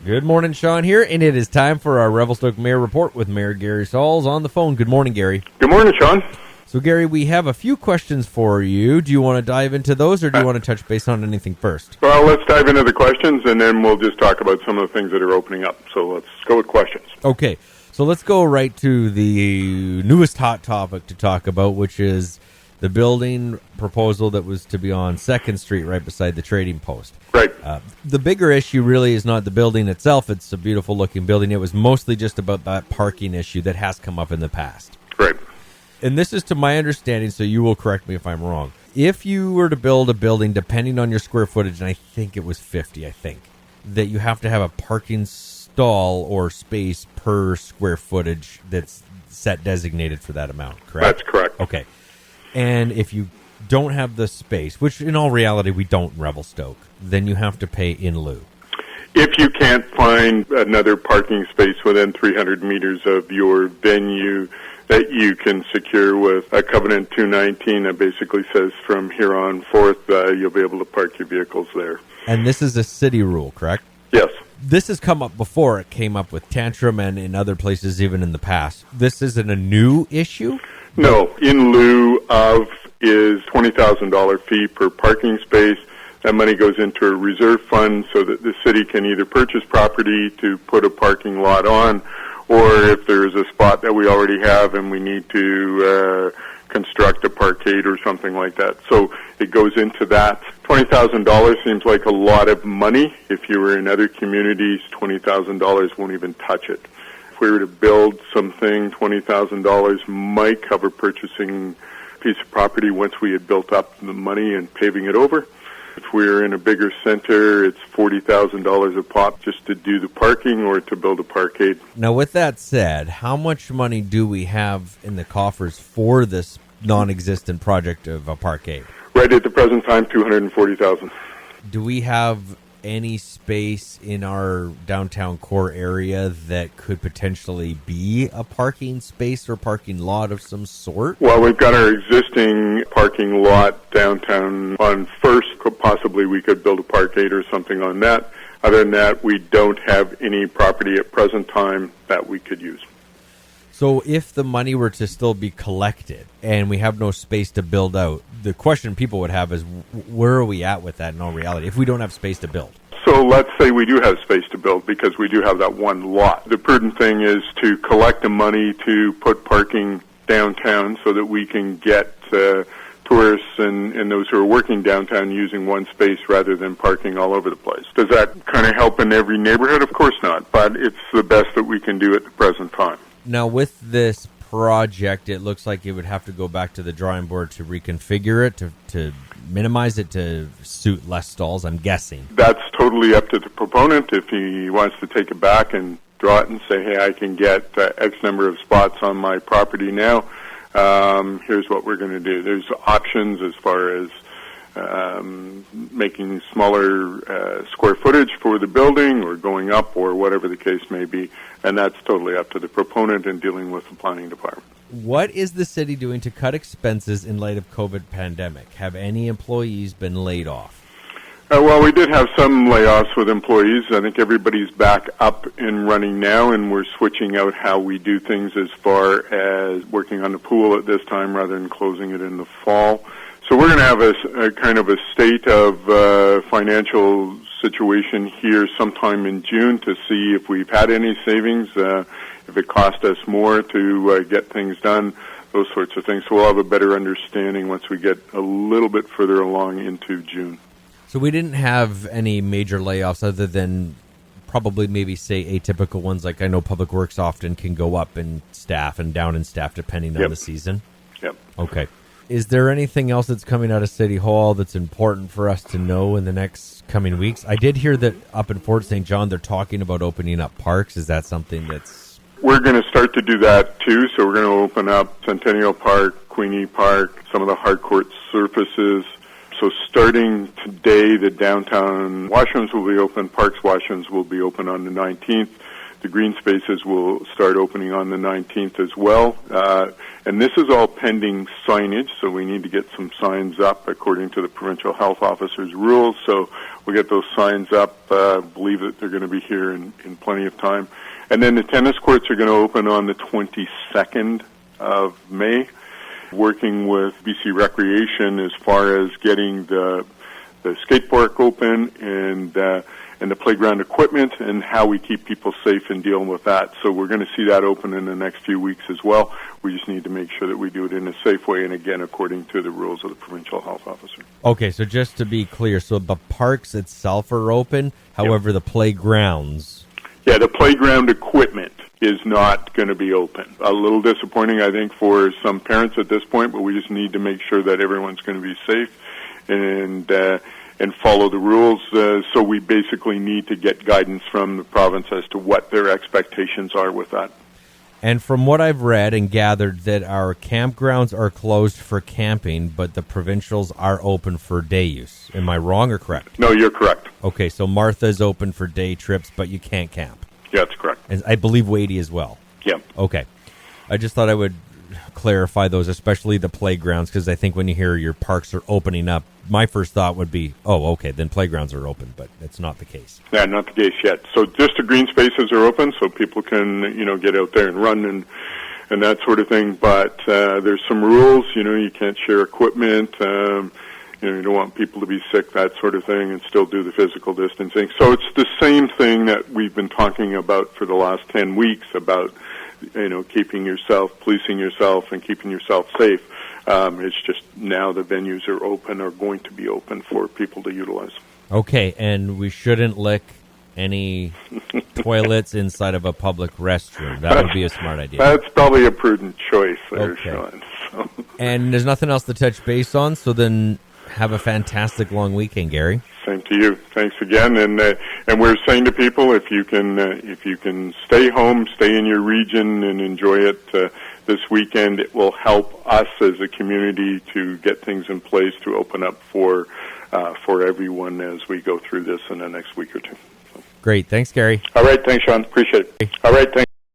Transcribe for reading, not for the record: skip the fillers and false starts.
Good morning, Sean here, and it is time for our Revelstoke Mayor Report with Mayor Gary Sauls on the phone. Good morning, Gary. Good morning, Sean. So, Gary, we have a few questions for you. Do you want to dive into those, or do you want to touch base on anything first? Well, let's dive into the questions, and then we'll just talk about some of the things that are opening up. So let's go with questions. Okay, so let's go right to the newest hot topic to talk about, which is the building proposal that was to be on 2nd Street right beside the Trading Post. Right. The bigger issue really is not the building itself. It's a beautiful-looking building. It was mostly just about that parking issue that has come up in the past. Right. And this is to my understanding, so you will correct me if I'm wrong. If you were to build a building, depending on your square footage, and I think it was 50, that you have to have a parking stall or space per square footage that's set designated for that amount, correct? That's correct. Okay. And if you don't have the space, which in all reality we don't in Revelstoke, then you have to pay in lieu. If you can't find another parking space within 300 meters of your venue that you can secure with a Covenant 219 that basically says from here on forth you'll be able to park your vehicles there. And this is a city rule, correct? Yes. This has come up before. It came up with Tantrum and in other places even in the past. This isn't a new issue? No. In lieu of is $20,000 fee per parking space. That money goes into a reserve fund so that the city can either purchase property to put a parking lot on, or if there's a spot that we already have and we need to construct a parkade or something like that. So it goes into that. $20,000 seems like a lot of money. If you were in other communities, $20,000 won't even touch it. If we were to build something, $20,000 might cover purchasing a piece of property once we had built up the money and paving it over. If we're in a bigger center, it's $40,000 a pop just to do the parking or to build a parkade. Now, with that said, how much money do we have in the coffers for this non-existent project of a parkade? Right at the present time, $240,000. Do we have any space in our downtown core area that could potentially be a parking space or parking lot of some sort? Well, we've got our existing parking lot downtown on First. Possibly we could build a parkade or something on that. Other than that, we don't have any property at present time that we could use. So if the money were to still be collected and we have no space to build out, the question people would have is, where are we at with that in all reality if we don't have space to build? So let's say we do have space to build because we do have that one lot. The prudent thing is to collect the money to put parking downtown so that we can get tourists and those who are working downtown using one space rather than parking all over the place. Does that kind of help in every neighborhood? Of course not, but it's the best that we can do at the present time. Now, with this project, it looks like it would have to go back to the drawing board to reconfigure it, to minimize it to suit less stalls, I'm guessing. That's totally up to the proponent. If he wants to take it back and draw it and say, hey, I can get X number of spots on my property now, here's what we're going to do. There's options as far as making smaller square footage for the building or going up or whatever the case may be, and that's totally up to the proponent and dealing with the planning department. What is the city doing to cut expenses in light of COVID pandemic? Have any employees been laid off? Well, we did have some layoffs with employees. I think everybody's back up and running now, and we're switching out how we do things as far as working on the pool at this time rather than closing it in the fall. So we're going to have a kind of a state of financial situation here sometime in June to see if we've had any savings, if it cost us more to get things done, those sorts of things. So we'll have a better understanding once we get a little bit further along into June. So we didn't have any major layoffs other than probably maybe say atypical ones, like I know Public Works often can go up in staff and down in staff depending on the season. Yep. Okay. Is there anything else that's coming out of City Hall that's important for us to know in the next coming weeks? I did hear that up in Fort St. John they're talking about opening up parks. Is that something that's... We're going to start to do that too, so we're going to open up Centennial Park, Queenie Park, some of the hardcourt surfaces. So starting today, the downtown washrooms will be open, parks washrooms will be open on the 19th. The green spaces will start opening on the 19th as well. And this is all pending signage, so we need to get some signs up according to the provincial health officer's rules. So we'll get those signs up. Believe that they're going to be here in plenty of time. And then the tennis courts are going to open on the 22nd of May, working with BC Recreation as far as getting the skate park open and the playground equipment and how we keep people safe and dealing with that. So we're going to see that open in the next few weeks as well. We just need to make sure that we do it in a safe way and, again, according to the rules of the provincial health officer. Okay, so just to be clear, so the parks itself are open, however, the playgrounds... Yeah, the playground equipment is not going to be open. A little disappointing, I think, for some parents at this point, but we just need to make sure that everyone's going to be safe and follow the rules. So we basically need to get guidance from the province as to what their expectations are with that. And from what I've read and gathered, that our campgrounds are closed for camping, but the provincials are open for day use. Am I wrong or correct? No, you're correct. Okay, so Martha's open for day trips, but you can't camp. Yeah, that's correct. And I believe Wadey as well. Yeah. Okay. I just thought I would clarify those, especially the playgrounds, because I think when you hear your parks are opening up, my first thought would be, oh, okay, then playgrounds are open, but it's not the case. Yeah, not the case yet. So just the green spaces are open, so people can, get out there and run and that sort of thing. But there's some rules. You can't share equipment. You don't want people to be sick, that sort of thing, and still do the physical distancing. So it's the same thing that we've been talking about for the last 10 weeks about, keeping yourself, policing yourself, and keeping yourself safe. It's just now the venues are open, or going to be open for people to utilize. Okay, and we shouldn't lick any toilets inside of a public restroom. That would be a smart idea. That's probably a prudent choice there, okay. Sean. So. And there's nothing else to touch base on, so then have a fantastic long weekend, Gary. Same to you. Thanks again. And we're saying to people, if you can stay home, stay in your region, and enjoy it this weekend, it will help us as a community to get things in place to open up for everyone as we go through this in the next week or two. So. Great. Thanks, Gary. All right. Thanks, Sean. Appreciate it. All right. Thanks.